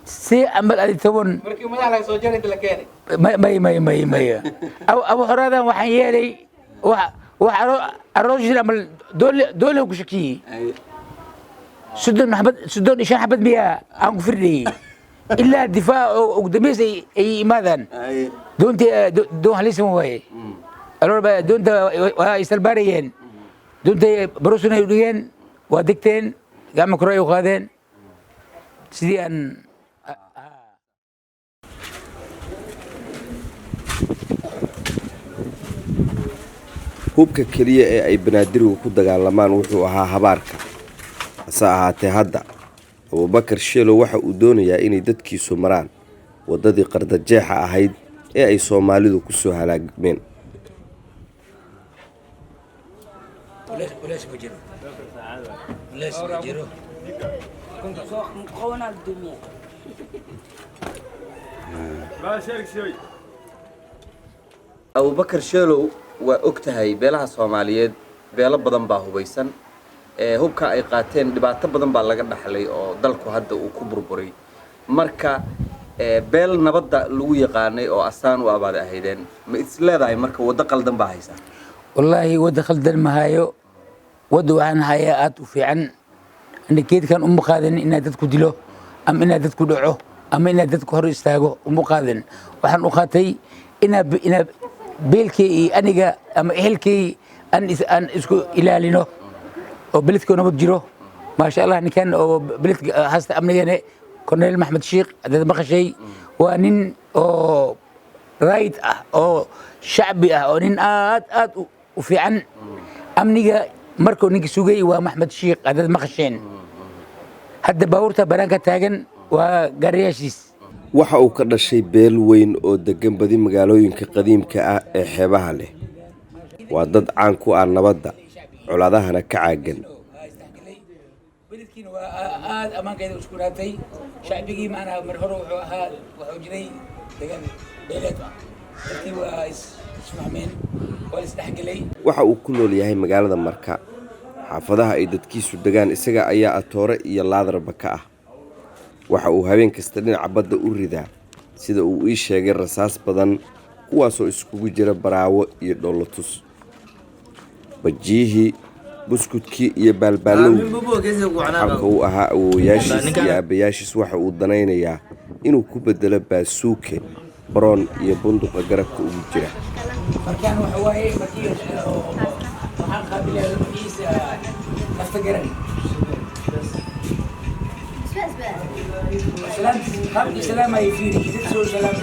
سي عمل أدي تبون مركي ما على سوجر أنت لكاني ما أو حرادا وحيالي الرجل عمل دول وكشكي سدون محمد سدون إيشان حبد بيها عن فردي إلا الدفاع وقدميس أي ماذا دون دون هليس موي الربع دون يستلباريين دون بروسنا يدين ودكتين قام كراي وخادين سيدي أن hubka kaliya ee ay banaadirigu ku dagaalamaan wuxuu ahaa habaarka hase ahaatee hadda Abuubakar Sheelo waxa uu doonayaa inay dadkiisu maraan wadadii qardajeexa ahayd ee ay Soomaalidu ku soo halaagmeen Abuubakar Sheelo waa ogtahay beelaha Soomaaliyeed beelo badan baa hubaysan hubka ay qaateen dhibaato badan baa laga dhaxlay oo dalku hadda uu ku burburay marka beel nabadda lagu yaqaanay oo asaan u abaad ahaydeen ma isleedahay marka wada qaldan baa haysa wallahi wada qaldan ma hayo wada waxaan hayaa aad u fiican ninkeedkan uma qaadan inaad dadku dilo ama inaad dadku dhaco ama inaad dadku hor istaago uma qaadan waxaan u qaatay inaad beelkii aniga ama ehelkii aan isku ilaalino oo beledkii nabad jiro ma sha Allah ninkan oo beledka hasta amnigana Colonel Maxamed Sheekh dad maqashay waa nin oo raid ah oo shacbi ah oo nin aad u fiican amniga markuu ninka sugay waa Maxamed Sheekh dad maqasheen hadda baawurta banaanka taagan waa gaariyaashiis waxa uu ka dhashay beel weyn oo degan badi magaalooyinka qadiimka ah ee xeebaha leh waa dad caan ku ah nabadda colaadahana ka caagan beledkiina waa aad ammaankeeda isku raatay shacbigii macnaha mar hore wuxuu jiray degan beeleed dadkii waa isfahmeen waa isdhexgelay waxa uu ku nool yahay magaalada Marka xaafadaha ay dadkiisu degaan isaga ayaa atoore iyo laadarba ka ah waxa uu habeen kasta dhinaca badda u ridaa sida uu ii sheegay rasaas badan kuwaasoo iskugu jira baraawo iyo dhoolatus bajihi buskudkii iyo baalbaalowgii xalka uu ahaa awoowayaashiis iyo aabbayaashiis waxa uu danaynayaa inuu ku bedelo baasuuke baroon iyo bunduqa garabka ugu jira markaan waxa waaye markii waxaan qaabilay ruuxiisa nafta garan سلام أي فيني سو سلام